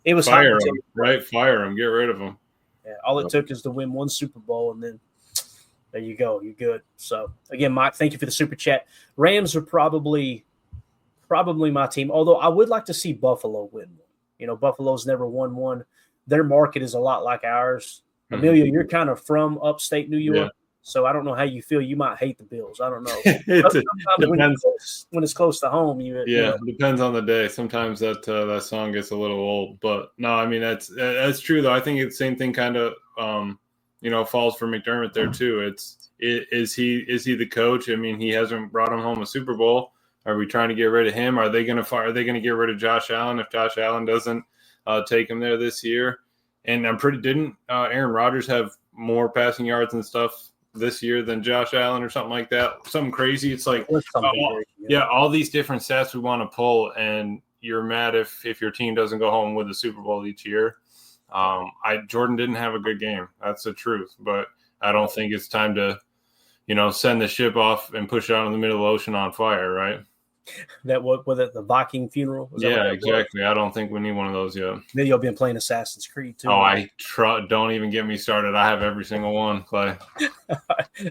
It was fire him, right? Fire him. Get rid of him. Yeah, all it took is to win one Super Bowl, and then there you go. You're good. So, again, Mike, thank you for the super chat. Rams are probably my team, although I would like to see Buffalo win one. You know, Buffalo's never won one. Their market is a lot like ours. Mm-hmm. Emilio, you're kind of from upstate New York, so I don't know how you feel. You might hate the Bills. I don't know. Sometimes when it's close to home, depends on the day. Sometimes that song gets a little old, but no, I mean that's true though. I think it's the same thing kind of falls for McDermott there too. Is he the coach? I mean, he hasn't brought him home a Super Bowl. Are we trying to get rid of him? Are they going to get rid of Josh Allen if Josh Allen doesn't take him there this year? And didn't Aaron Rodgers have more passing yards and stuff this year than Josh Allen or something like that? Something crazy. It's like all these different stats we want to pull, and you're mad if your team doesn't go home with the Super Bowl each year. Jordan didn't have a good game. That's the truth, but I don't think it's time to send the ship off and push it out in the middle of the ocean on fire, right? That was it the Viking funeral? Yeah, exactly. I don't think we need one of those yet. Then you've been playing Assassin's Creed too. Oh, don't even get me started. I have every single one, Clay.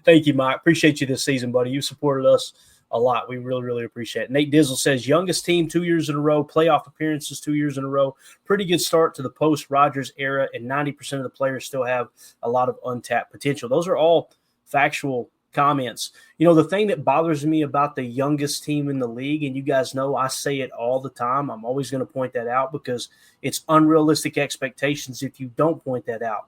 Thank you, Mike. Appreciate you this season, buddy. You supported us a lot. We really, really appreciate it. Nate Dizzle says, youngest team 2 years in a row, playoff appearances 2 years in a row. Pretty good start to the post-Rodgers era, and 90% of the players still have a lot of untapped potential. Those are all factual comments. The thing that bothers me about the youngest team in the league, and you guys know I say it all the time, I'm always going to point that out because it's unrealistic expectations if you don't point that out.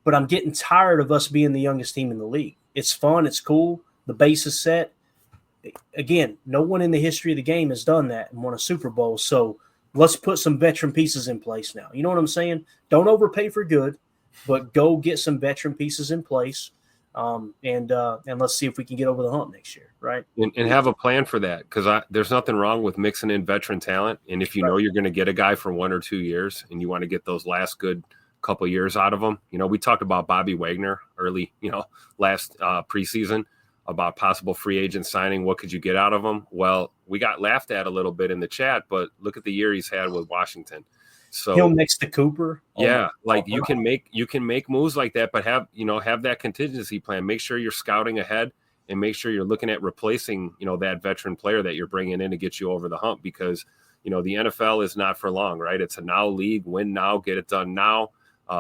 But I'm getting tired of us being the youngest team in the league. It's fun. It's cool. The base is set. Again, no one in the history of the game has done that and won a Super Bowl. So let's put some veteran pieces in place now. You know what I'm saying? Don't overpay for good, but go get some veteran pieces in place. And let's see if we can get over the hump next year, right? And have a plan for that, because there's nothing wrong with mixing in veteran talent. And if you know you're going to get a guy for 1 or 2 years and you want to get those last good couple years out of them. We talked about Bobby Wagner early, last preseason about possible free agent signing. What could you get out of him? Well, we got laughed at a little bit in the chat, but look at the year he's had with Washington. So him next to Cooper. Yeah, you can make moves like that, but have that contingency plan. Make sure you're scouting ahead and make sure you're looking at replacing, that veteran player that you're bringing in to get you over the hump, because, the NFL is not for long, right? It's a now league. Win now, get it done now.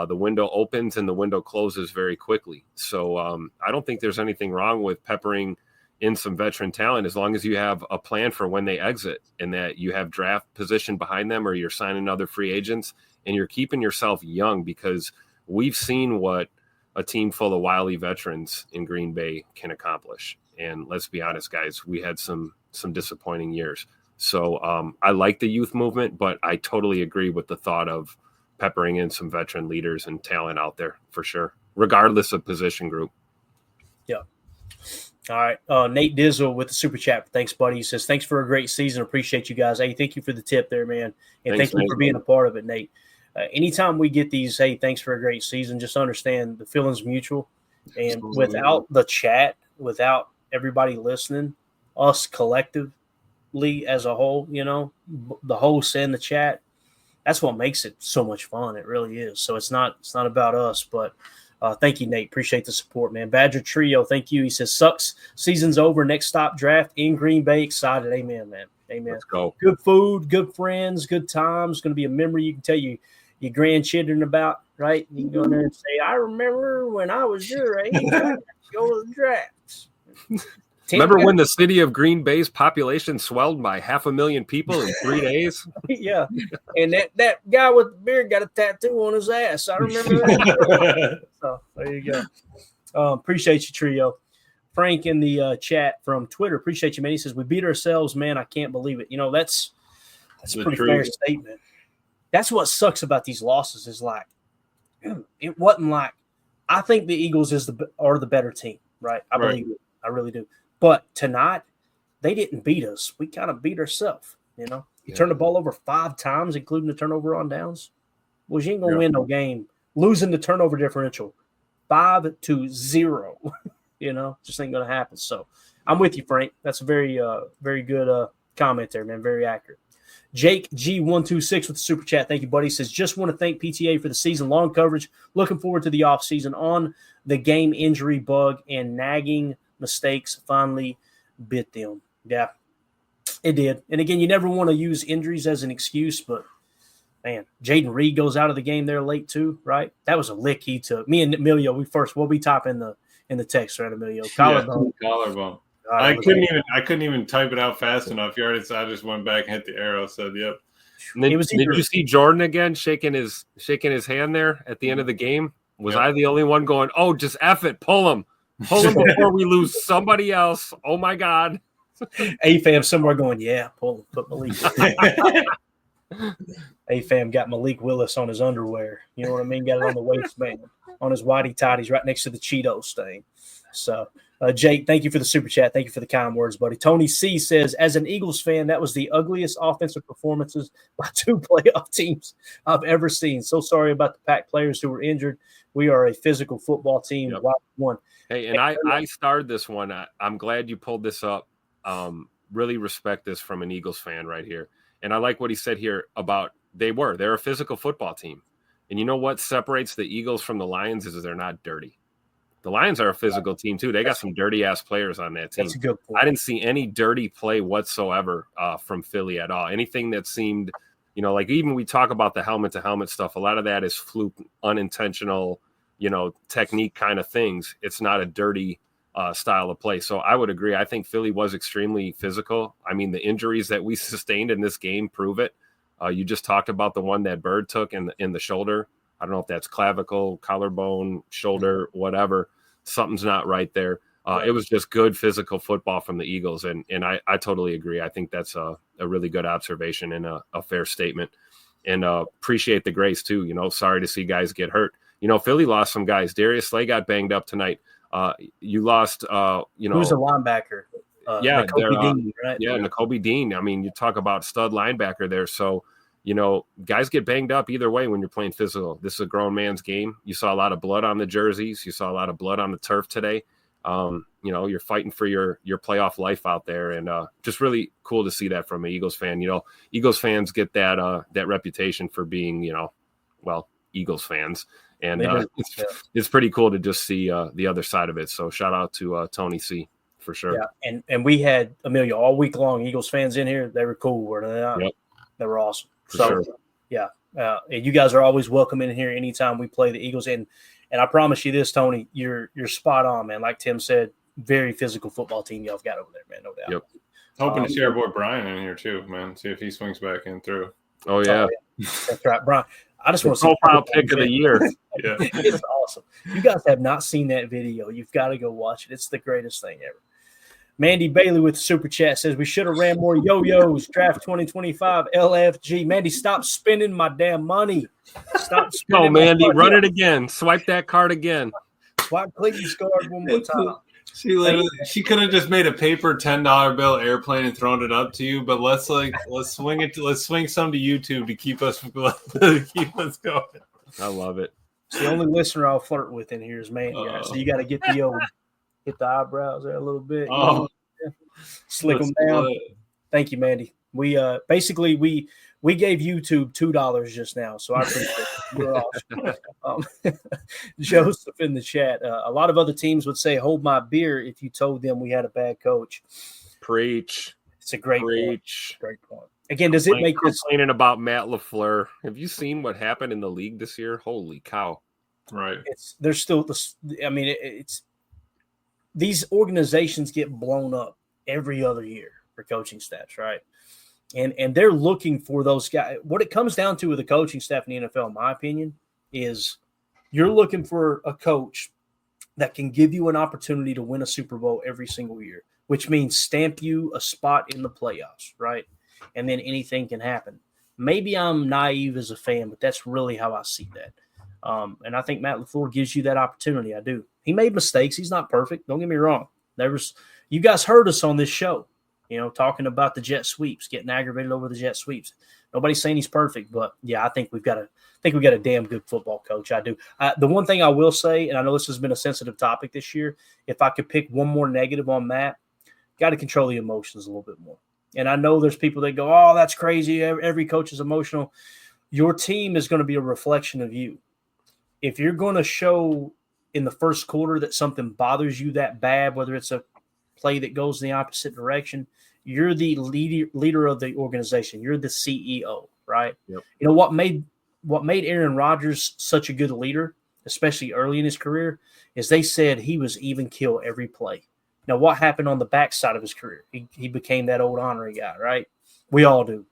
The window opens and the window closes very quickly. So I don't think there's anything wrong with peppering in some veteran talent, as long as you have a plan for when they exit and that you have draft position behind them, or you're signing other free agents and you're keeping yourself young, because we've seen what a team full of wily veterans in Green Bay can accomplish. And let's be honest, guys, we had some disappointing years. So I like the youth movement, but I totally agree with the thought of peppering in some veteran leaders and talent out there for sure, regardless of position group. Yeah. All right. Nate Dizzle with the super chat. Thanks, buddy. He says, thanks for a great season. Appreciate you guys. Hey, thank you for the tip there, man. And thank you for being a part of it, Nate. Anytime we get these, hey, thanks for a great season, just understand the feeling's mutual. And without the chat, without everybody listening, us collectively as a whole, the hosts and the chat, that's what makes it so much fun. It really is. So it's not about us, but thank you, Nate. Appreciate the support, man. Badger Trio, thank you. He says, sucks. Season's over. Next stop, draft in Green Bay. Excited. Amen, man. Amen. Let's go. Good food, good friends, good times. Going to be a memory you can tell your grandchildren about, right? You can go in there and say, I remember when I was your age. I go to the drafts. Remember when the city of Green Bay's population swelled by 500,000 people in 3 days? Yeah. And that guy with the beard got a tattoo on his ass. I remember that. So there you go. Appreciate you, Trio. Frank in the chat from Twitter. Appreciate you, man. He says, we beat ourselves, man. I can't believe it. That's a pretty fair statement. That's what sucks about these losses is like, it wasn't like, I think the Eagles are the better team, right? I believe it. I really do. But tonight, they didn't beat us. We kind of beat ourselves, We turned the ball over 5 times, including the turnover on downs. Well, you ain't going to win no game. Losing the turnover differential 5-0, just ain't going to happen. So I'm with you, Frank. That's a very, very good comment there, man. Very accurate. Jake G126 with the super chat. Thank you, buddy. He says, just want to thank PTA for the season-long coverage. Looking forward to the offseason on the game injury bug and nagging mistakes finally bit them. Yeah, it did. And again, you never want to use injuries as an excuse, but man, Jaden Reed goes out of the game there late too, right? That was a lick he took. Me and Emilio, we'll be typing in the text, right, Emilio? Collarbone. God, I couldn't even type it out fast enough. You already said I just went back and hit the arrow. Said, "Yep." Did you see Jordan again shaking his hand there at the end of the game? Was I the only one going, "Oh, just F it, pull him before we lose somebody else"? Oh my God! A-Fam somewhere going, yeah, pull him, put Malik. A-Fam got Malik Willis on his underwear. You know what I mean? Got it on the waistband, on his whitey tighties, right next to the Cheetos stain. So, Jake, thank you for the super chat. Thank you for the kind words, buddy. Tony C says, as an Eagles fan, that was the ugliest offensive performances by two playoff teams I've ever seen. So sorry about the Pack players who were injured. We are a physical football team. Yep. One. Hey, and I started this one. I'm glad you pulled this up. Really respect this from an Eagles fan right here. And I like what he said here about they're a physical football team. And you know what separates the Eagles from the Lions is they're not dirty. The Lions are a physical team too. They got some dirty-ass players on that team. That's a good point. I didn't see any dirty play whatsoever from Philly at all. Anything that seemed, like even we talk about the helmet-to-helmet stuff, a lot of that is fluke, unintentional, technique kind of things. It's not a dirty style of play. So I would agree. I think Philly was extremely physical. I mean, the injuries that we sustained in this game prove it. You just talked about the one that Bird took in the shoulder. I don't know if that's clavicle, collarbone, shoulder, whatever. Something's not right there. It was just good physical football from the Eagles, and I totally agree. I think that's a really good observation and a fair statement. And appreciate the grace too. Sorry to see guys get hurt. Philly lost some guys. Darius Slay got banged up tonight. You lost. Who's a linebacker? Nakobe Dean, right? Yeah, Nakobe Dean. I mean, you talk about stud linebacker there. So, guys get banged up either way when you're playing physical. This is a grown man's game. You saw a lot of blood on the jerseys. You saw a lot of blood on the turf today. You're fighting for your playoff life out there, and just really cool to see that from an Eagles fan. Eagles fans get that reputation for being, Eagles fans, and it's pretty cool to just see the other side of it. So shout out to Tony C for sure. Yeah, and we had Amelia all week long. Eagles fans in here, they were cool, were they not? Yep. They were awesome. Sure. Yeah, and you guys are always welcome in here anytime we play the Eagles. And I promise you this, Tony, you're spot on, man. Like Tim said, very physical football team y'all got over there, man, no doubt. Yep. Hoping to see our boy Brian in here too, man. See if he swings back in through. Oh yeah, that's right, Brian. I just want to see profile pick of the year. Yeah, it's awesome. You guys have not seen that video. You've got to go watch it. It's the greatest thing ever. Mandy Bailey with Super Chat says, we should have ran more yo-yos. Draft 2025 LFG. Mandy, stop spending my damn money. Stop spending Mandy, run it again. Swipe that card again. Swipe, click, you scored one more time. She could have just made a paper $10 bill airplane and thrown it up to you, but let's swing some to YouTube to keep us going. I love it. It's the only listener I'll flirt with in here is Mandy. Right? So you got to get the old hit the eyebrows there a little bit. Slick them down. Thank you, Mandy. We basically we gave YouTube $2 just now, so I appreciate it. You're awesome. Joseph in the chat. A lot of other teams would say, "Hold my beer," if you told them we had a bad coach. Preach. It's a great point. Great point. Again, does it make this complaining about Matt LaFleur? Have you seen what happened in the league this year? Holy cow! Right. There's still. I mean, it's. These organizations get blown up every other year for coaching staffs, right? And they're looking for those guys. What it comes down to with the coaching staff in the NFL, in my opinion, is you're looking for a coach that can give you an opportunity to win a Super Bowl every single year, which means stamp you a spot in the playoffs, right? And then anything can happen. Maybe I'm naive as a fan, but that's really how I see that. And I think Matt LaFleur gives you that opportunity. I do. He made mistakes. He's not perfect. Don't get me wrong. You guys heard us on this show, talking about the jet sweeps, getting aggravated over the jet sweeps. Nobody's saying he's perfect, but yeah, I think we got a damn good football coach. I do. The one thing I will say, and I know this has been a sensitive topic this year, if I could pick one more negative on Matt, got to control the emotions a little bit more. And I know there's people that go, oh, that's crazy. Every coach is emotional. Your team is going to be a reflection of you. If you're going to show in the first quarter that something bothers you that bad, whether it's a play that goes in the opposite direction, you're the leader of the organization. You're the CEO, right? Yep. You know what made Aaron Rodgers such a good leader, especially early in his career, is they said he was even kill every play. Now, what happened on the backside of his career? He became that old ornery guy, right? We all do.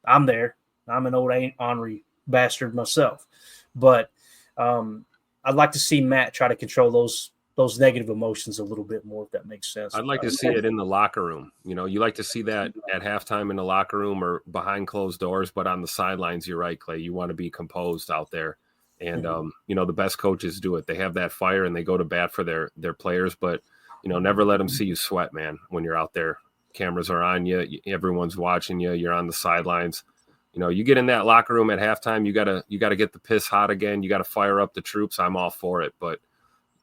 I'm there. I'm an old ornery bastard myself. But I'd like to see Matt try to control those negative emotions a little bit more, if that makes sense. I'd like to see it in the locker room. You know, you like to see that at halftime in the locker room or behind closed doors, but on the sidelines, you're right, Clay. You want to be composed out there. And, you know, the best coaches do it. They have that fire and they go to bat for their players, but, you know, never let them see you sweat, man, when you're out there. Cameras are on you. Everyone's watching you. You're on the sidelines. You know, you get in that locker room at halftime, you gotta get the piss hot again. You got to fire up the troops. I'm all for it. But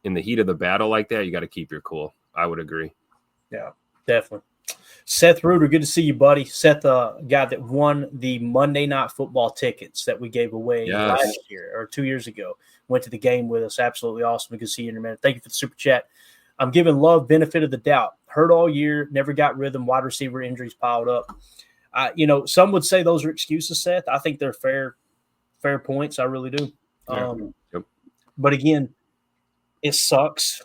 in the heat of the battle like that, you got to keep your cool. I would agree. Yeah, definitely. Seth Reuter, good to see you, buddy. Seth, guy that won the Monday Night Football tickets that we gave away last year or 2 years ago. Went to the game with us. Absolutely awesome. Good to see you in a minute. Thank you for the super chat. I'm giving Love benefit of the doubt. Hurt all year, never got rhythm. Wide receiver injuries piled up. You know, some would say those are excuses, Seth. I think they're fair points. I really do. Yep. But again, it sucks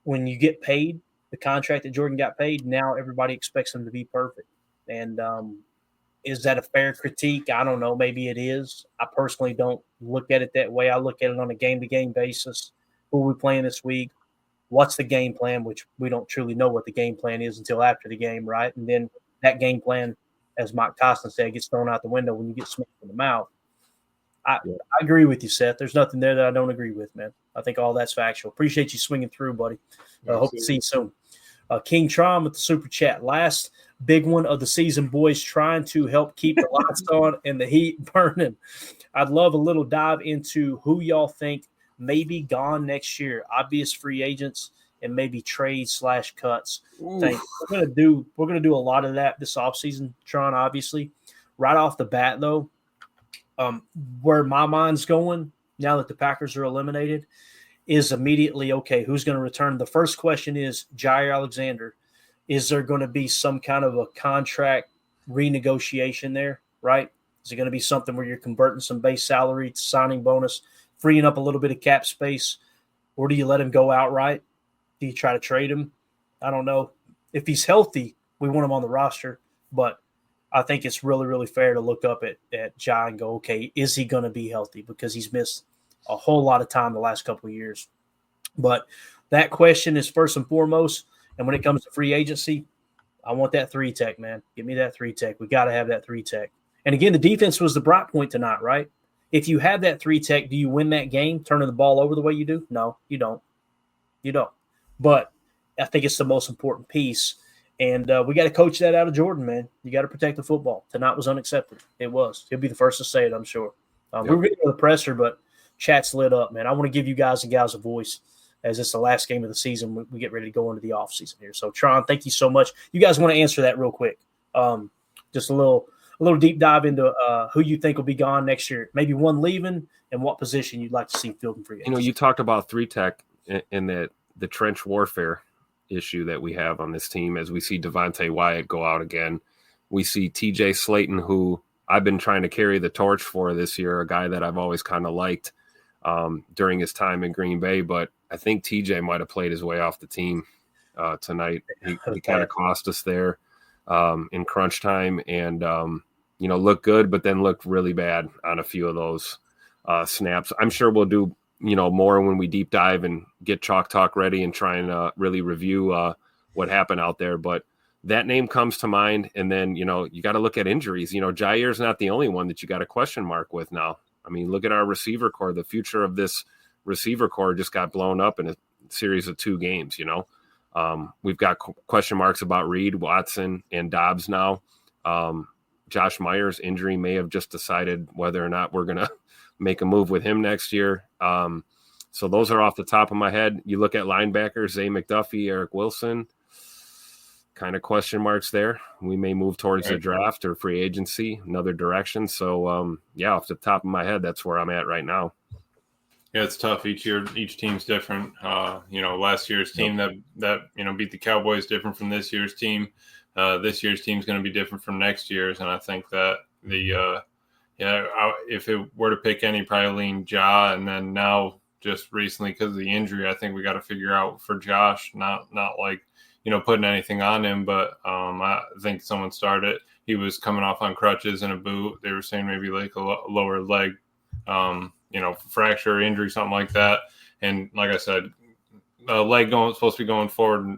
when you get paid the contract that Jordan got paid. Now everybody expects him to be perfect. And is that a fair critique? I don't know. Maybe it is. I personally don't look at it that way. I look at it on a game-to-game basis. Who are we playing this week? What's the game plan, which we don't truly know what the game plan is until after the game, right? And then that game plan, as Mike Tyson said, gets thrown out the window when you get smacked in the mouth. I agree with you, Seth. There's nothing there that I don't agree with, man. I think all that's factual. Appreciate you swinging through, buddy. Hope to see you soon. King Tron with the super chat. Last big one of the season, boys, trying to help keep the lights on and the heat burning. I'd love a little dive into who y'all think may be gone next year. Obvious free agents and maybe trades/cuts. We're gonna do a lot of that this offseason, Tron, obviously. Right off the bat, though, where my mind's going now that the Packers are eliminated is immediately, okay, who's going to return? The first question is Jair Alexander. Is there going to be some kind of a contract renegotiation there, right? Is it going to be something where you're converting some base salary to signing bonus, freeing up a little bit of cap space, or do you let him go outright? Do you try to trade him? I don't know. If he's healthy, we want him on the roster, but I think it's really, really fair to look up at Jai and go, okay, is he going to be healthy? Because he's missed a whole lot of time the last couple of years. But that question is first and foremost. And when it comes to free agency, I want that 3-tech, man. Give me that 3-tech. We got to have that 3-tech. And again, the defense was the bright point tonight, right? If you have that 3-tech, do you win that game turning the ball over the way you do? No, you don't. You don't. But I think it's the most important piece. And we got to coach that out of Jordan, man. You got to protect the football. Tonight was unacceptable. It was. He'll be the first to say it, I'm sure. We were going to go to the presser, but chat's lit up, man. I want to give you guys and gals a voice as it's the last game of the season. We get ready to go into the offseason here. So, Tron, thank you so much. You guys want to answer that real quick. Just a little deep dive into who you think will be gone next year. Maybe one leaving and what position you'd like to see filled free agency. You know, you talked about 3-tech and the trench warfare issue that we have on this team as we see Devontae Wyatt go out again. We see TJ Slayton, who I've been trying to carry the torch for this year, a guy that I've always kind of liked during his time in Green Bay, but I think TJ might have played his way off the team tonight. He kind of cost us there in crunch time and, looked good, but then looked really bad on a few of those snaps. I'm sure we'll do more when we deep dive and get Chalk Talk ready and try and really review what happened out there. But that name comes to mind. And then, you got to look at injuries. Jair's not the only one that you got a question mark with now. I mean, look at our receiver core. The future of this receiver core just got blown up in a series of 2 games, We've got question marks about Reed, Watson, and Dobbs now. Josh Myers' injury may have just decided whether or not we're going to make a move with him next year. So those are off the top of my head. You look at linebackers, Zay McDuffie, Eric Wilson. kind of question marks there. We may move towards the draft or free agency, another direction. So, off the top of my head, that's where I'm at right now. Yeah, it's tough. Each year, each team's different. Last year's team that beat the Cowboys different from this year's team. This year's team's going to be different from next year's, and I think that if it were to pick any, probably lean Ja, and then now just recently because of the injury, I think we got to figure out for Josh, not like putting anything on him, but I think someone started. He was coming off on crutches and a boot. They were saying maybe like a lower leg. Fracture, injury, something like that. And like I said, leg supposed to be going forward,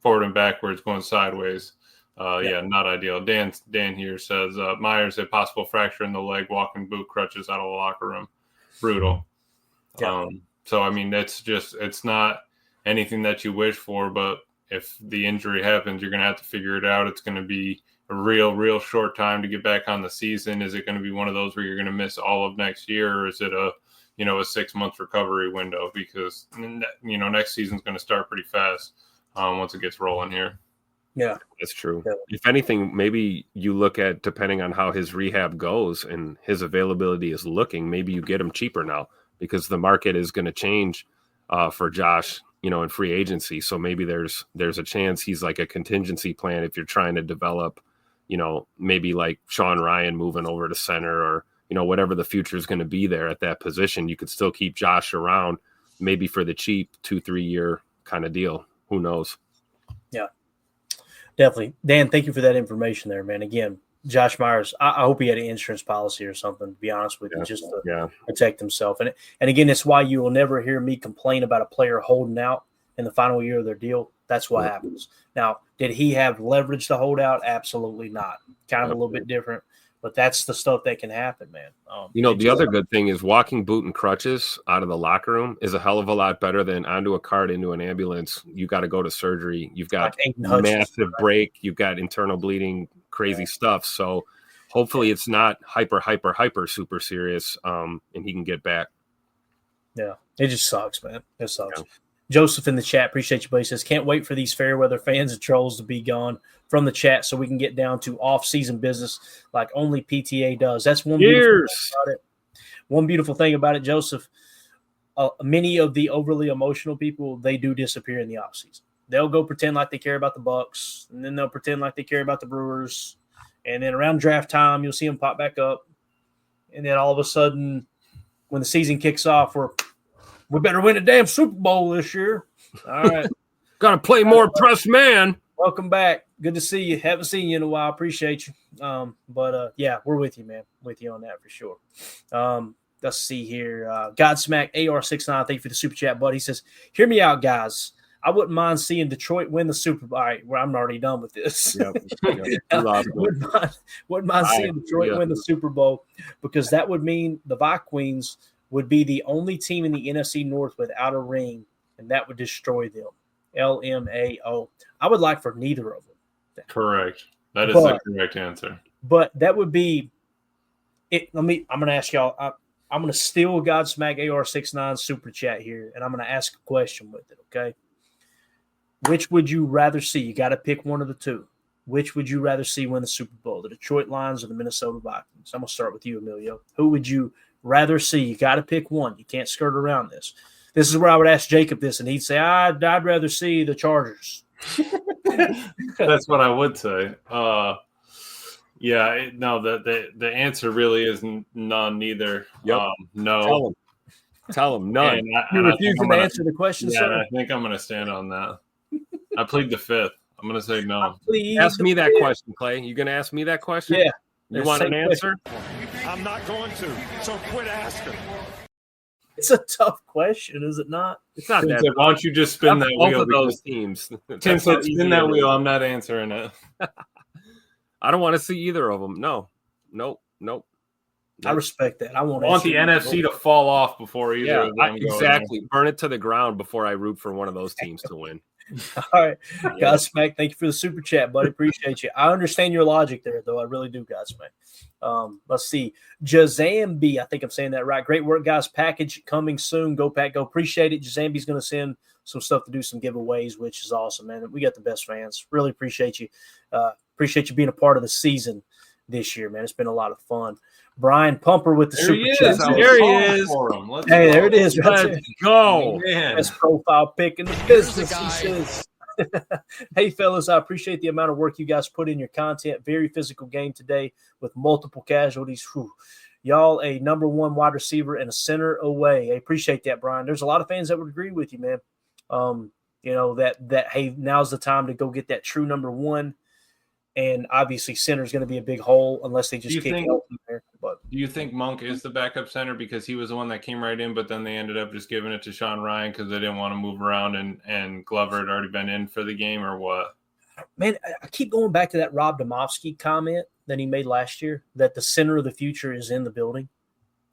forward and backwards, going sideways. Not ideal. Dan here says Myers a possible fracture in the leg, walking boot, crutches out of the locker room. Brutal. Yeah. So I mean, it's not anything that you wish for, but if the injury happens, you're going to have to figure it out. It's going to be a real short time to get back on the season. Is it going to be one of those where you're going to miss all of next year, or is it a 6-month recovery window? Because next season's going to start pretty fast once it gets rolling here. Yeah, that's true. Yeah. If anything, maybe you look at, depending on how his rehab goes and his availability is looking, maybe you get him cheaper now because the market is going to change for Josh, in free agency. So maybe there's a chance he's like a contingency plan if you're trying to develop, maybe like Sean Ryan moving over to center or, whatever the future is going to be there at that position. You could still keep Josh around maybe for the cheap 2-3 year kind of deal. Who knows? Yeah, definitely. Dan, thank you for that information there, man. Again, Josh Myers, I hope he had an insurance policy or something, to be honest with you, just to protect himself. And again, it's why you will never hear me complain about a player holding out in the final year of their deal. That's what happens. Now, did he have leverage to hold out? Absolutely not. Kind of a little bit different, but that's the stuff that can happen, man. The other good thing is walking boot and crutches out of the locker room is a hell of a lot better than onto a cart into an ambulance. You got to go to surgery. You've got massive break. You've got internal bleeding, crazy stuff. So hopefully it's not hyper super serious, and he can get back. Yeah, it just sucks, man. It sucks. Yeah. Joseph in the chat, appreciate you, buddy. Says, can't wait for these fair weather fans and trolls to be gone from the chat so we can get down to off-season business like only PTA does. That's one beautiful thing about it. One beautiful thing about it, Joseph. Many of the overly emotional people, they do disappear in the offseason. They'll go pretend like they care about the Bucks, and then they'll pretend like they care about the Brewers, and then around draft time, you'll see them pop back up, and then all of a sudden, when the season kicks off, we better win a damn Super Bowl this year. All right. Got to play more press man. Welcome back. Good to see you. Haven't seen you in a while. Appreciate you. We're with you, man. With you on that for sure. Let's see here. Godsmack AR69, thank you for the super chat, buddy. He says, hear me out, guys. I wouldn't mind seeing Detroit win the Super Bowl. All right, well, I'm already done with this. Wouldn't mind seeing Detroit win the Super Bowl because that would mean the Vikings would be the only team in the NFC North without a ring, and that would destroy them. LMAO. I would like for neither of them. Correct. That is the correct answer. But that would be it. I'm going to ask y'all. I'm going to steal Godsmack AR69 super chat here, and I'm going to ask a question with it, okay? Which would you rather see? You got to pick one of the two. Which would you rather see win the Super Bowl, the Detroit Lions or the Minnesota Vikings? I'm going to start with you, Emilio. Who would you rather see? You got to pick one. You can't skirt around this. This is where I would ask Jacob this, and he'd say, I'd rather see the Chargers. That's what I would say. The answer really is none, neither. Yep. No. Tell him none. You're refusing to answer the question, sir? I think I'm going to stand on that. I plead the fifth. I'm going to say no. Ask me that question, Clay. You going to ask me that question? Yeah. You want an answer? I'm not going to, so quit asking. It's a tough question, is it not? It's not that. Why don't you just spin that wheel? Both of those teams. Tim said, spin that wheel. I'm not answering it. I don't want to see either of them. No. Nope. I respect that. I want the NFC to fall off before either of them go. Exactly. Burn it to the ground before I root for one of those teams to win. All right. Godsmack, thank you for the super chat, buddy. Appreciate you. I understand your logic there, though. I really do, Godsmack. Let's see. Jazambi, I think I'm saying that right. Great work, guys. Package coming soon. Go, Pack, go. Appreciate it. Jazambi's going to send some stuff to do, some giveaways, which is awesome, man. We got the best fans. Really appreciate you. Appreciate you being a part of the season this year, man. It's been a lot of fun. Brian Pumper with the There super he chat. is. There he is. Hey, there it is. Right Let's there. go. Man. Best profile pick in the business, he says. Hey, fellas, I appreciate the amount of work you guys put in your content. Very physical game today with multiple casualties. Whew. Y'all a number one wide receiver and a center away. I appreciate that, Brian. There's a lot of fans that would agree with you, man. That hey, now's the time to go get that true number one. And obviously, center is going to be a big hole unless they just kick Elton there. But do you think Monk is the backup center because he was the one that came right in, but then they ended up just giving it to Sean Ryan because they didn't want to move around and Glover had already been in for the game, or what? Man, I keep going back to that Rob Domofsky comment that he made last year, that the center of the future is in the building,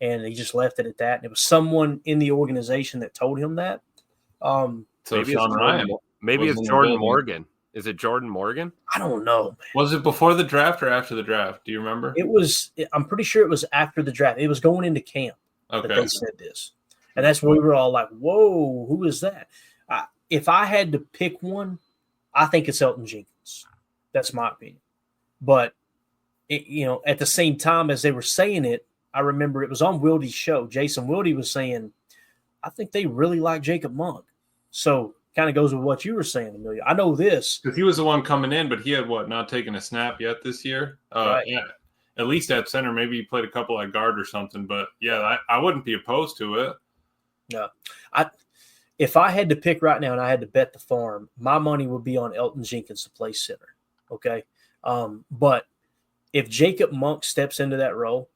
and he just left it at that. And it was someone in the organization that told him that. So Maybe Sean Ryan. Maybe it's Jordan Morgan. Is it Jordan Morgan? I don't know, man. Was it before the draft or after the draft? Do you remember? I'm pretty sure it was after the draft. It was going into camp that Okay. they said this. And that's when we were all like, whoa, who is that? If I had to pick one, I think it's Elton Jenkins. That's my opinion. But, at the same time as they were saying it, I remember it was on Wildy's show. Jason Wildy was saying, I think they really like Jacob Monk. So kind of goes with what you were saying, Amelia. I know this. Because he was the one coming in, but he had not taken a snap yet this year? Right. Yeah, at least at center. Maybe he played a couple at guard or something. But, yeah, I wouldn't be opposed to it. No. If I had to pick right now and I had to bet the farm, my money would be on Elton Jenkins to play center, okay? But if Jacob Monk steps into that role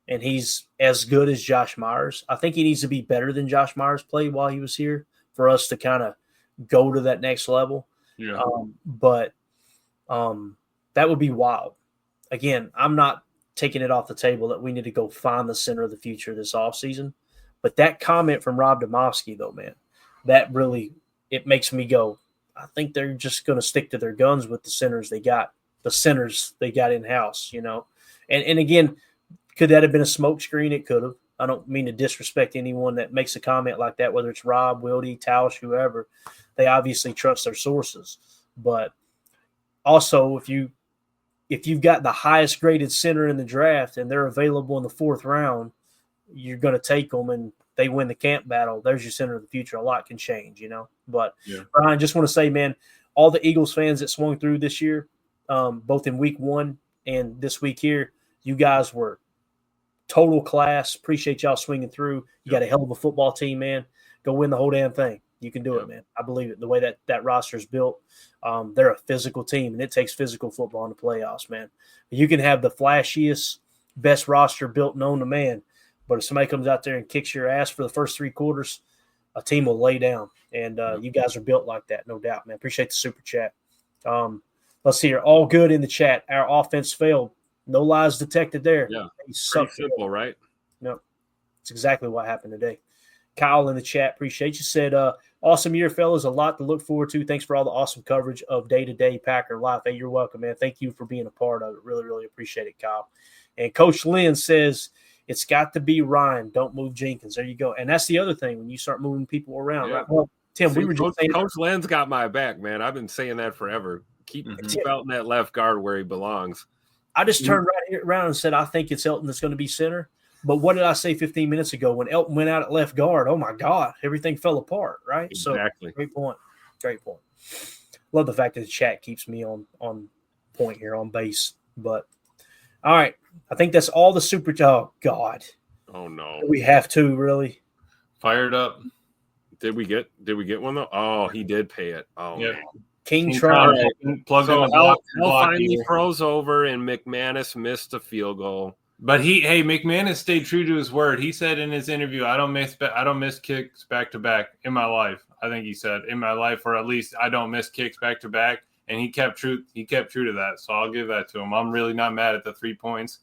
and he's as good as Josh Myers, I think he needs to be better than Josh Myers played while he was here for us to kind of go to that next level. Yeah. But that would be wild. Again, I'm not taking it off the table that we need to go find the center of the future this offseason. But that comment from Rob Domofsky, though, man, that really – it makes me go, I think they're just going to stick to their guns with the centers they got in-house, And again, could that have been a smokescreen? It could have. I don't mean to disrespect anyone that makes a comment like that, whether it's Rob, Wildy, Tausch, whoever. They obviously trust their sources. But also, if you've got the highest graded center in the draft and they're available in the fourth round, you're going to take them and they win the camp battle. There's your center of the future. A lot can change, But, yeah. Brian, just want to say, man, all the Eagles fans that swung through this year, both in week one and this week here, you guys were total class. Appreciate y'all swinging through. You got a hell of a football team, man. Go win the whole damn thing. You can do it, man. I believe it. The way that roster is built, they're a physical team, and it takes physical football in the playoffs, man. You can have the flashiest, best roster built known to man, but if somebody comes out there and kicks your ass for the first three quarters, a team will lay down. And you guys are built like that, no doubt, man. Appreciate the super chat. Let's see here. All good in the chat. Our offense failed. No lies detected there. Yeah, pretty simple, right? No, it's exactly what happened today. Kyle in the chat, appreciate you. Said, awesome year, fellas. A lot to look forward to. Thanks for all the awesome coverage of day-to-day Packer life. Hey, you're welcome, man. Thank you for being a part of it. Really, really appreciate it, Kyle. And Coach Lynn says, it's got to be Ryan. Don't move Jenkins. There you go. And that's the other thing when you start moving people around, right? Well, Tim, we were just saying. Coach Lynn's got my back, man. I've been saying that forever. Keep Elton that left guard where he belongs. I just turned right around and said, I think it's Elton that's going to be center. But what did I say 15 minutes ago when Elton went out at left guard? Oh, my God, everything fell apart, right? Exactly. So, great point. Great point. Love the fact that the chat keeps me on point here, on base. But, all right, I think that's all the super – oh, God. Oh, no. We have to, really. Fired up. Did we get one, though? Oh, he did pay it. Oh, yeah. man. King tried. So Hell finally froze over, and McManus missed a field goal. But McManus stayed true to his word. He said in his interview, I don't miss kicks back to back in my life. I think he said in my life, or at least I don't miss kicks back to back. And he kept true to that. So I'll give that to him. I'm really not mad at the 3 points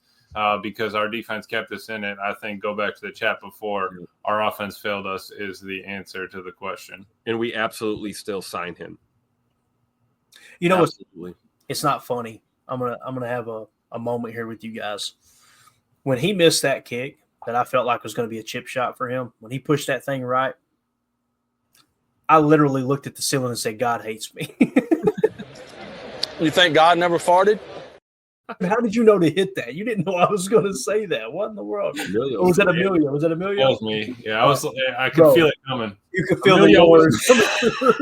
because our defense kept us in it. I think go back to the chat before our offense failed us is the answer to the question. And we absolutely still sign him. You know, it's not funny. I'm gonna have a moment here with you guys. When he missed that kick that I felt like was going to be a chip shot for him, when he pushed that thing right, I literally looked at the ceiling and said, God hates me. You think God never farted? How did you know to hit that? You didn't know I was going to say that. What in the world? Emilio. Or was that Emilio? Was that Emilio? That was me. Yeah, I could Bro. feel it coming. You could feel Emilio the was- Lord.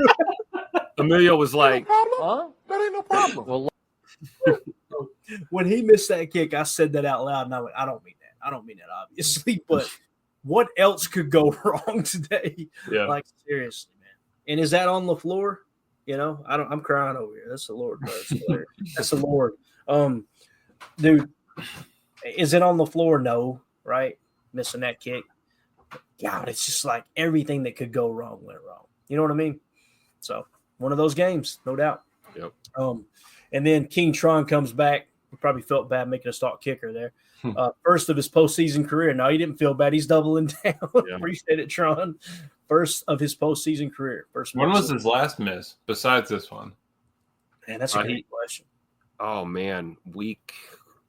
Emilio was like, Huh? That ain't no problem. well, When he missed that kick, I said that out loud, and I went, I don't mean that. I don't mean that, obviously. But what else could go wrong today? Yeah. Like, seriously, man. And is that on the floor? You know, I'm crying over here. That's the Lord, bro. That's the Lord. Dude, is it on the floor? No, right? Missing that kick. God, it's just like everything that could go wrong went wrong. You know what I mean? So one of those games, no doubt. Yep. And then King Tron comes back. He probably felt bad making a stalk kicker there. First of his postseason career. No, he didn't feel bad. He's doubling down. Yeah. Appreciate it, Tron. First of his postseason career. When was his last miss besides this one? Man, that's a great question. oh man, week.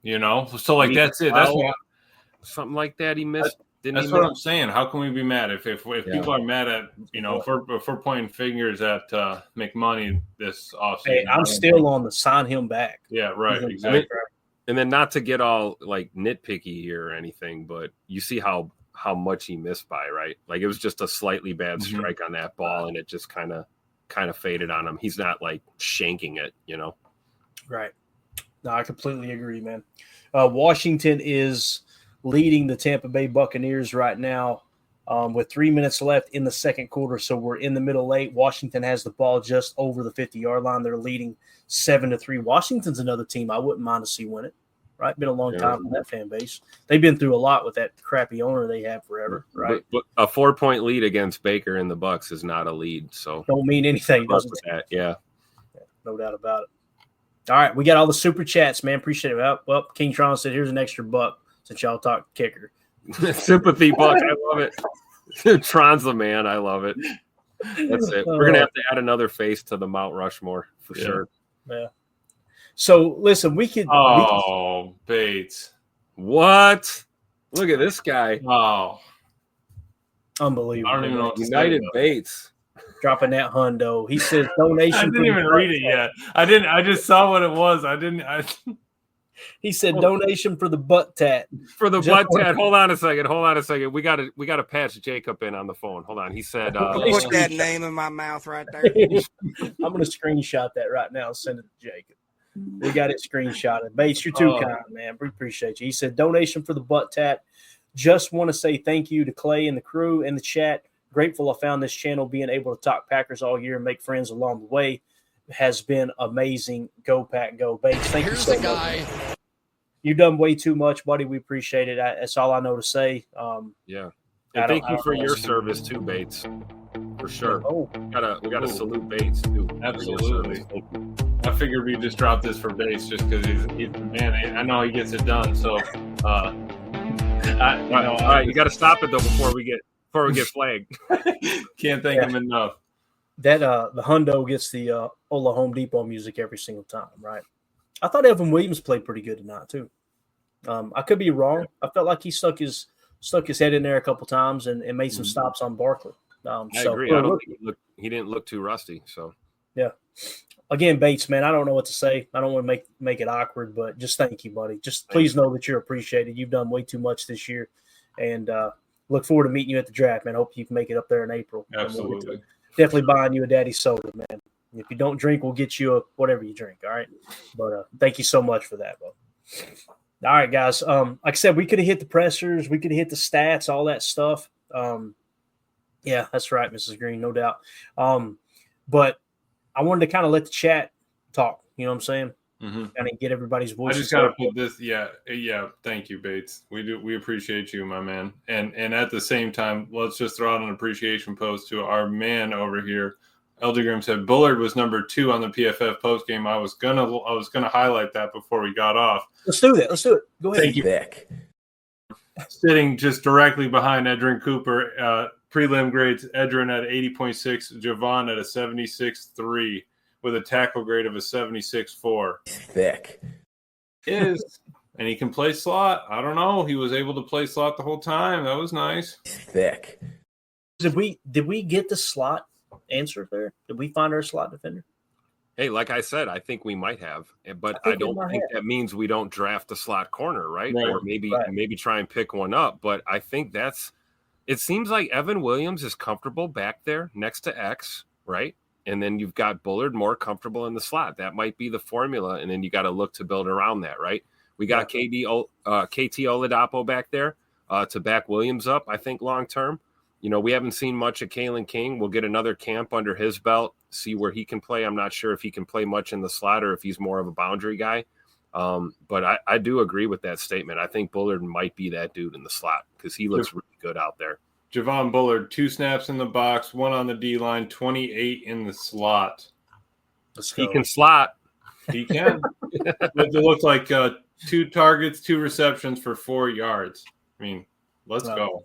You know, so like Week that's it. That's 12, what, something like that. He missed. Didn't that's he what miss? I'm saying. How can we be mad if people are mad at if we're pointing fingers at McMoney this offseason? Hey, I'm still on the sign him back. Yeah, right. He's Exactly. And then not to get all like nitpicky here or anything, but you see how much he missed by, right? Like it was just a slightly bad strike on that ball, and it just kind of faded on him. He's not like shanking it, you know. Right. No, I completely agree, man. Washington is leading the Tampa Bay Buccaneers right now with 3 minutes left in the second quarter. So we're in the middle late. Washington has the ball just over the 50-yard line. They're leading 7-3. Washington's another team I wouldn't mind to see win it. Right, been a long time for that fan base. They've been through a lot with that crappy owner they have forever. Right, but a 4-point lead against Baker and the Bucks is not a lead, so don't mean anything, doesn't it? that, yeah, no doubt about it. All right, we got all the super chats, man. Appreciate it. Well, King Tron said, "Here's an extra buck since y'all talk kicker." Sympathy buck, I love it. Tron's the man, I love it. That's it. We're gonna have to add another face to the Mount Rushmore for sure. Yeah. So listen, we could. Bates. What? Look at this guy. Oh, Unbelievable. I don't even know what to United say. Bates. Dropping that hundo. He says donation. I didn't even read it yet. I just saw what it was. He said donation for the butt tat. For the Just butt one- tat. Hold on a second. We gotta patch Jacob in on the phone. Hold on. He said Put that name in my mouth right there. I'm going to screenshot that right now and send it to Jacob. We got it screenshotted. Bates, you're too kind, man. We appreciate you. He said donation for the butt tat. Just want to say thank you to Clay and the crew in the chat. Grateful I found this channel. Being able to talk Packers all year and make friends along the way has been amazing. Go Pack, go. Bates, thank you so much. You've done way too much, buddy. We appreciate it. That's all I know to say. yeah. And thank you for your service too, Bates. For sure. Oh, We gotta salute Bates too. Absolutely. I figured we just dropped this for Bates just because he's the man. I know he gets it done. So, all right, you got to stop it though before we get flagged. Can't thank him enough. that the hundo gets the Ola Home Depot music every single time, right? I thought Evan Williams played pretty good tonight too. I could be wrong. I felt like he stuck his head in there a couple times and made some stops on Barkley. I agree. I don't think he didn't look too rusty. So yeah. Again, Bates, man, I don't know what to say. I don't want to make it awkward, but just thank you, buddy. Just please know that you're appreciated. You've done way too much this year, and look forward to meeting you at the draft, man. Hope you can make it up there in April. Absolutely. Definitely buying you a daddy soda, man. If you don't drink, we'll get you whatever you drink, all right? But thank you so much for that, bro. All right, guys. Like I said, we could have hit the pressers. We could have hit the stats, all that stuff. Yeah, that's right, Mrs. Green, no doubt. But I wanted to kind of let the chat talk. You know what I'm saying? Mm-hmm. Kind of get everybody's voice. I just got to put this. Yeah. Thank you, Bates. We appreciate you, my man. And at the same time, let's just throw out an appreciation post to our man over here. Eldergrim said Bullard was number 2 on the PFF postgame. I was gonna highlight that before we got off. Let's do it. Go ahead. Thank you. Vic. Sitting just directly behind Edrin Cooper, prelim grades, Edrin at 80.6, Javon at a 76.3 with a tackle grade of a 76.4. Vic. And he can play slot. I don't know. He was able to play slot the whole time. That was nice. Vic. Did we get the slot answer there? Did we find our slot defender? Hey, like I said, I think we might have, but I don't think that means we don't draft a slot corner, right? Or maybe try and pick one up. But I think it seems like Evan Williams is comfortable back there next to X, right? And then you've got Bullard more comfortable in the slot. That might be the formula, and then you got to look to build around that, right? We got KT Oladapo back there to back Williams up, I think, long term. We haven't seen much of Kalen King. We'll get another camp under his belt, see where he can play. I'm not sure if he can play much in the slot or if he's more of a boundary guy. But I do agree with that statement. I think Bullard might be that dude in the slot because he looks really good out there. Javon Bullard, 2 snaps in the box, 1 on the D-line, 28 in the slot. He can slot. He can. It looks like 2 targets, 2 receptions for 4 yards. I mean, let's go.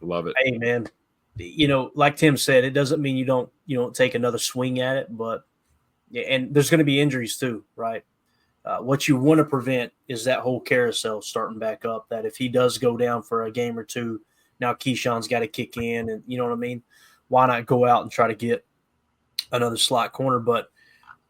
Love it. Hey, man, like Tim said, it doesn't mean you don't take another swing at it, but and there's going to be injuries too, right? What you want to prevent is that whole carousel starting back up, that if he does go down for a game or two, now Keyshawn's got to kick in, and you know what I mean? Why not go out and try to get another slot corner? But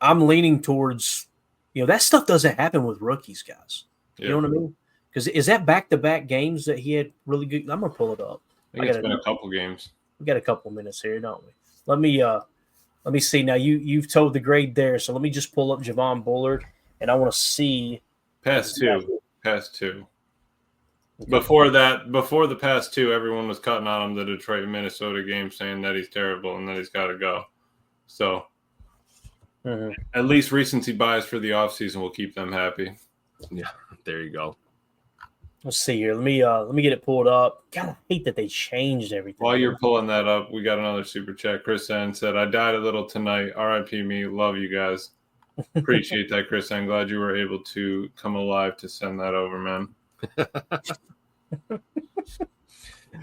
I'm leaning towards, that stuff doesn't happen with rookies, guys. You know what I mean? Because is that back-to-back games that he had really good? I'm going to pull it up. I think it's been a couple games. We got a couple minutes here, don't we? Let me see. Now you've told the grade there, so let me just pull up Javon Bullard, and I want to see past two. Okay. Before the past 2, everyone was cutting on him the Detroit Minnesota game, saying that he's terrible and that he's got to go. So at least recency bias for the offseason will keep them happy. Yeah, there you go. Let's see here. Let me get it pulled up. God, I hate that they changed everything. While you're pulling that up, we got another super chat. Chris N said, "I died a little tonight. R.I.P. me. Love you guys." Appreciate that, Chris. I'm glad you were able to come alive to send that over, man.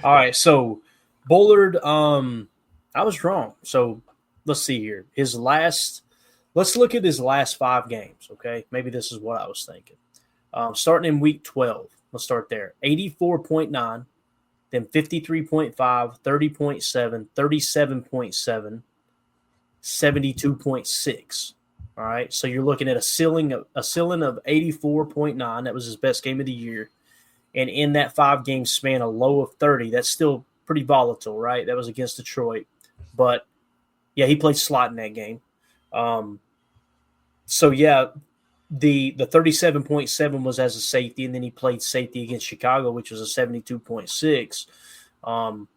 All right, so Bullard, I was wrong. So let's see here. Let's look at his last 5 games, okay? Maybe this is what I was thinking. Starting in week 12. Let's start there. 84.9, then 53.5, 30.7, 37.7, 72.6. All right, so you're looking at a ceiling of 84.9. That was his best game of the year. And in that 5-game span, a low of 30. That's still pretty volatile, right? That was against Detroit. But, yeah, he played slot in that game. So, yeah, the 37.7 was as a safety, and then he played safety against Chicago, which was a 72.6. And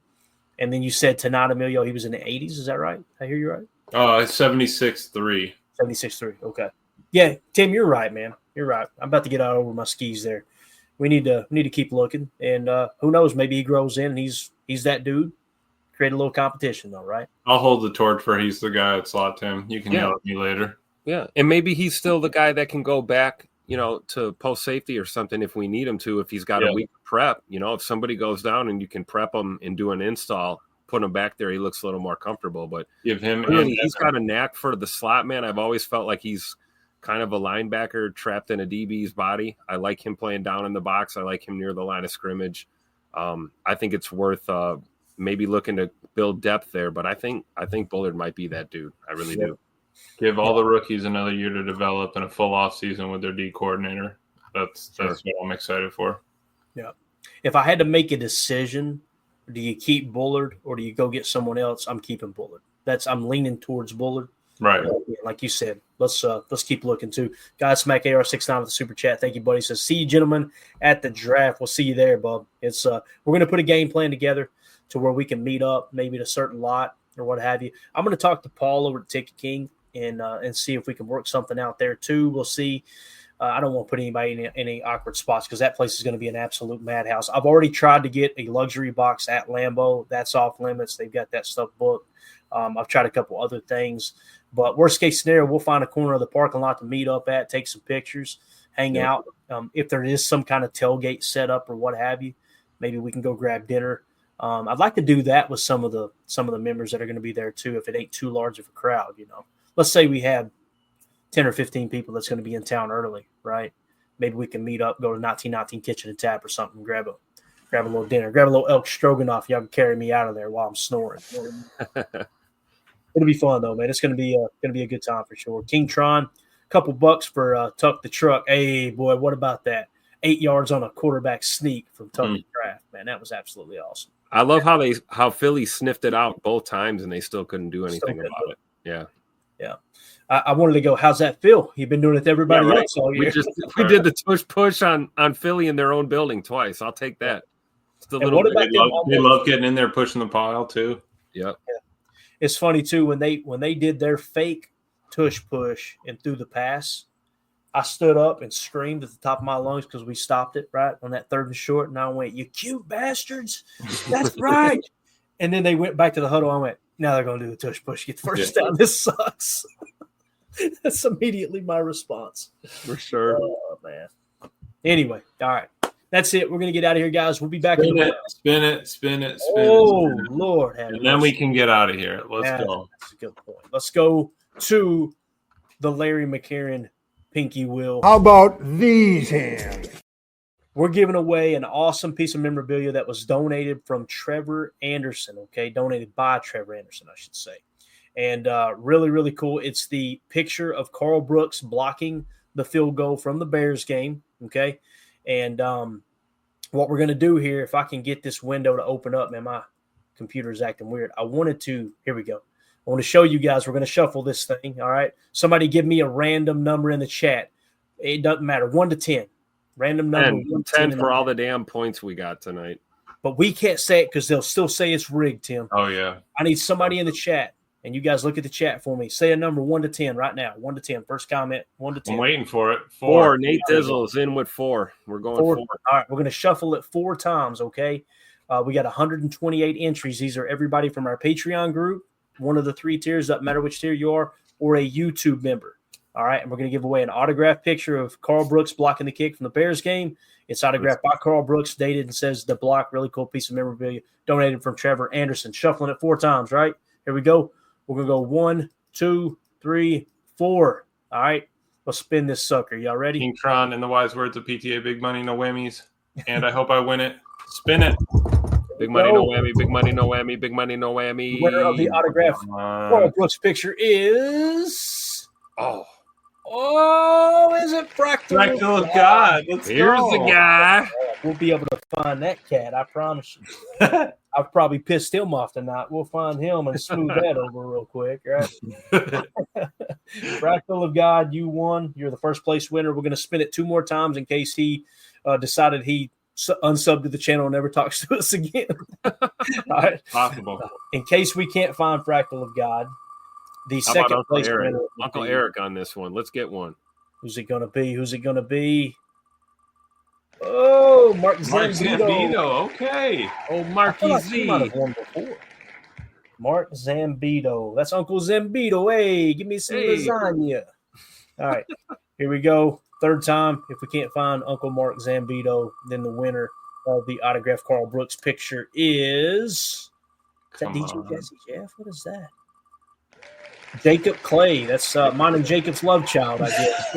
then you said Tanata Emilio, he was in the 80s. Is that right? I hear you right? 76.3. 76.3. Okay. Yeah, Tim, you're right, man. You're right. I'm about to get out over my skis there. We need to keep looking, and who knows? Maybe he grows in. And he's that dude. Create a little competition, though, right? I'll hold the torch for he's the guy at slot, Tim. You can yell at me later. Yeah, and maybe he's still the guy that can go back, to post safety or something if we need him to. If he's got a week prep, if somebody goes down and you can prep him and do an install, put him back there, he looks a little more comfortable. But give him. Really, he's got a knack for the slot, man. I've always felt like he's kind of a linebacker trapped in a DB's body. I like him playing down in the box. I like him near the line of scrimmage. I think it's worth maybe looking to build depth there, but I think Bullard might be that dude. I really do. Give all the rookies another year to develop and a full off season with their D coordinator. That's what I'm excited for. Yeah. If I had to make a decision, do you keep Bullard or do you go get someone else? I'm keeping Bullard. I'm leaning towards Bullard. Right. Like you said, let's keep looking too. Guys, Smack AR69 with the super chat. Thank you, buddy. Says, see you gentlemen at the draft. We'll see you there, bub. It's we're gonna put a game plan together to where we can meet up, maybe at a certain lot or what have you. I'm gonna talk to Paul over at Ticket King and see if we can work something out there too. We'll see. I don't want to put anybody in any awkward spots because that place is going to be an absolute madhouse. I've already tried to get a luxury box at Lambeau. That's off limits. They've got that stuff booked. I've tried a couple other things. But worst case scenario, we'll find a corner of the parking lot to meet up at, take some pictures, hang out. If there is some kind of tailgate set up or what have you, maybe we can go grab dinner. I'd like to do that with some of the members that are going to be there too, if it ain't too large of a crowd, Let's say we have 10 or 15 people that's going to be in town early, right? Maybe we can meet up, go to 1919 Kitchen and Tap or something, grab a little dinner, grab a little elk stroganoff. Y'all can carry me out of there while I'm snoring. It'll be fun though, man. It's gonna be a good time for sure. King Tron, couple bucks for Tuck the Truck. Hey boy, what about that? 8 yards on a quarterback sneak from Tuck the Draft, man. That was absolutely awesome. I love how Philly sniffed it out both times and they still couldn't do anything about it. Yeah. Yeah. I wanted to go, how's that feel? You've been doing it to everybody else all year. We did the push on Philly in their own building twice. I'll take that. They love getting in there pushing the pile too. Yep. Yeah. It's funny too when they did their fake tush push and threw the pass. I stood up and screamed at the top of my lungs because we stopped it right on that 3rd and short, and I went, "You cute bastards! That's right." And then they went back to the huddle. I went, "Now they're going to do the tush push, get the first down. This sucks." That's immediately my response. For sure. Oh man. Anyway, all right. That's it. We're going to get out of here, guys. We'll be back. Spin it. Oh, Lord. And then we can get out of here. Let's go. That's a good point. Let's go to the Larry McCarron Pinky Wheel. How about these hands? We're giving away an awesome piece of memorabilia that was donated from Trevor Anderson, okay? Donated by Trevor Anderson, I should say. And really, really cool. It's the picture of Carl Brooks blocking the field goal from the Bears game, okay? And what we're going to do here, if I can get this window to open up, man, my computer is acting weird. Here we go. I want to show you guys. We're going to shuffle this thing, all right? Somebody give me a random number in the chat. It doesn't matter, 1 to 10. Random number. 10 for all the damn points we got tonight. But we can't say it because they'll still say it's rigged, Tim. Oh, yeah. I need somebody in the chat. And you guys look at the chat for me. Say a number 1 to 10 right now. 1 to 10. First comment, 1 to 10. I'm waiting for it. 4. Nate Dizzle's in with 4. We're going 4. All right, we're going to shuffle it 4 times, okay? We got 128 entries. These are everybody from our Patreon group, one of the 3 tiers, doesn't matter which tier you are, or a YouTube member. All right, and we're going to give away an autographed picture of Carl Brooks blocking the kick from the Bears game. It's autographed by Carl Brooks, dated, and says the block. Really cool piece of memorabilia donated from Trevor Anderson. Shuffling it 4 times, right? Here we go. We're going to go 1, 2, 3, 4. All right, let's spin this sucker. Y'all ready? King Tron, in the wise words of PTA, big money, no whammies. And I hope I win it. Spin it. Big money, no whammy. Big money, no whammy. Big money, no whammy. The winner of the autographed Carl Brooks picture is is it Fractal of God? Here's the guy. We'll be able to find that cat, I promise you. I've probably pissed him off tonight. We'll find him and smooth that over real quick, right? Fractal of God, you won. You're the first place winner. We're going to spin it 2 more times in case he decided he unsubbed to the channel and never talks to us again. All right. Possible. In case we can't find Fractal of God, the second place winner. Uncle Eric on this one. Let's get one. Who's it going to be? Oh, Mark Zambito. Okay. Oh, Marky Z. Might have won before. Mark Zambito. That's Uncle Zambito. Hey, give me some lasagna. All right. Here we go. 3rd time. If we can't find Uncle Mark Zambito, then the winner of the autographed Carl Brooks picture is that DJ Jesse Jeff? What is that? Jacob Clay. That's mine and Jacob's love child, I guess.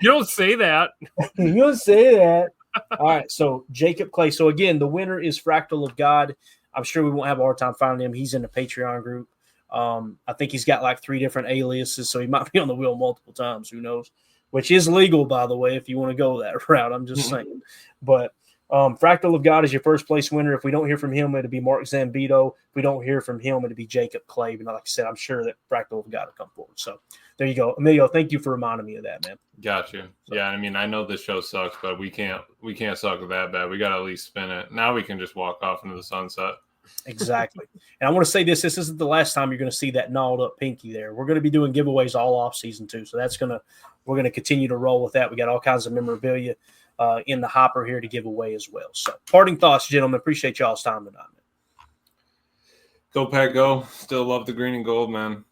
You don't say that. You don't say that. All right, so Jacob Clay. So, again, the winner is Fractal of God. I'm sure we won't have a hard time finding him. He's in the Patreon group. I think he's got like 3 different aliases, so he might be on the wheel multiple times. Who knows? Which is legal, by the way, if you want to go that route. I'm just saying. But Fractal of God is your first place winner. If we don't hear from him, it'll be Mark Zambito. If we don't hear from him, it'll be Jacob Clay. But like I said, I'm sure that Fractal of God will come forward. So there you go. Emilio, thank you for reminding me of that, man. Got you. So, yeah, I mean, I know this show sucks, but we can't suck that bad. We got to at least spin it. Now we can just walk off into the sunset. Exactly. And I want to say this isn't the last time you're going to see that gnawed up pinky there. We're going to be doing giveaways all off season too. So we're going to continue to roll with that. We got all kinds of memorabilia in the hopper here to give away as well. So parting thoughts, gentlemen. Appreciate y'all's time tonight, man. Go Pack Go. Still love the green and gold, man.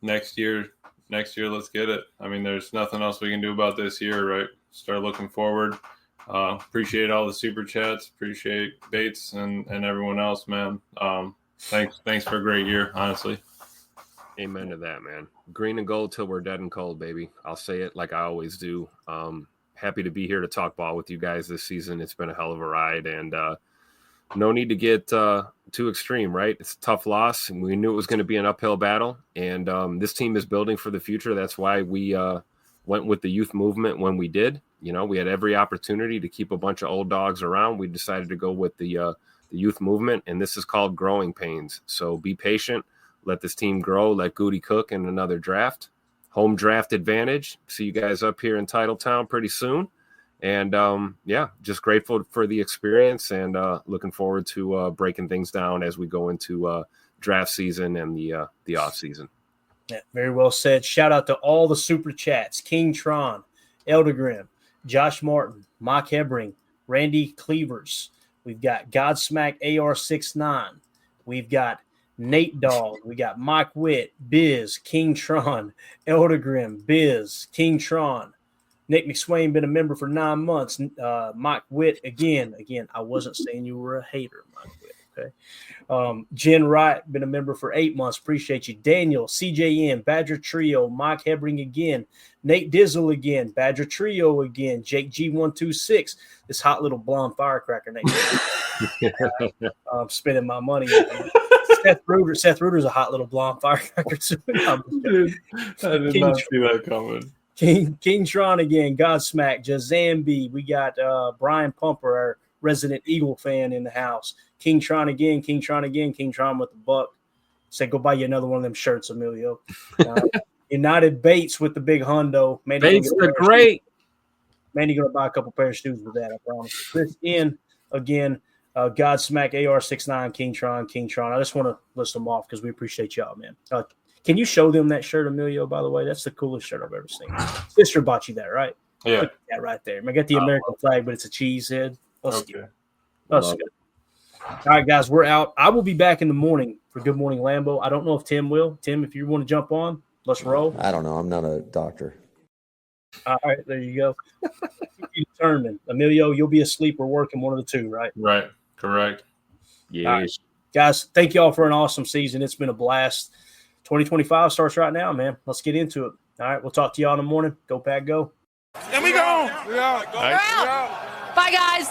Next year, let's get it. I mean, there's nothing else we can do about this year, right? Start looking forward. Appreciate all the super chats. Appreciate Bates and everyone else, man. Thanks for a great year, honestly. Amen to that, man. Green and gold till we're dead and cold, baby. I'll say it like I always do. Happy to be here to talk ball with you guys this season. It's been a hell of a ride, and no need to get too extreme, right? It's a tough loss, and we knew it was going to be an uphill battle. And this team is building for the future. That's why we went with the youth movement when we did. You know, we had every opportunity to keep a bunch of old dogs around. We decided to go with the youth movement, and this is called growing pains. So be patient. Let this team grow. Let Goody cook in another draft. Home draft advantage. See you guys up here in Titletown pretty soon. And, just grateful for the experience and looking forward to breaking things down as we go into draft season and the off season. Yeah, very well said. Shout out to all the super chats: King Tron, Eldegrim, Josh Martin, Mike Hebring, Randy Cleavers. We've got Godsmack AR69. We've got Nate Dogg. We got Mike Witt, Biz, King Tron, Eldegrim, Biz, King Tron. Nick McSwain, been a member for 9 months. Mike Witt, again, I wasn't saying you were a hater, Mike Witt, okay? Jen Wright, been a member for 8 months. Appreciate you. Daniel, CJN, Badger Trio, Mike Hebring again. Nate Dizzle again. Badger Trio again. Jake G126. This hot little blonde firecracker, Nate. I'm spending my money. Seth Ruder's a hot little blonde firecracker too. Dude, I did not see that coming. King Tron again, Godsmack, Jazambi. We got Brian Pumper, our resident Eagle fan in the house. King Tron again, King Tron again, King Tron with the buck. Said, go buy you another one of them shirts, Emilio. United Bates with the big hundo. Bates are great. Manny going to buy a couple pair of shoes with that, I promise. Chris in again, Godsmack, AR69, King Tron. I just want to list them off because we appreciate y'all, man. Can you show them that shirt, Emilio, by the way? That's the coolest shirt I've ever seen. Sister bought you that, right? Yeah. Look at that right there. I got the American flag, but it's a cheese head. That's good. That's good. All right, guys, we're out. I will be back in the morning for Good Morning Lambeau. I don't know if Tim will. Tim, if you want to jump on, let's roll. I don't know. I'm not a doctor. All right, there you go. You determined. Emilio, you'll be asleep or working, one of the two, right? Right. Correct. Yeah. Right. Guys, thank you all for an awesome season. It's been a blast. 2025 starts right now, man. Let's get into it. All right, we'll talk to you all in the morning. Go Pack, go. And we go. Bye, guys.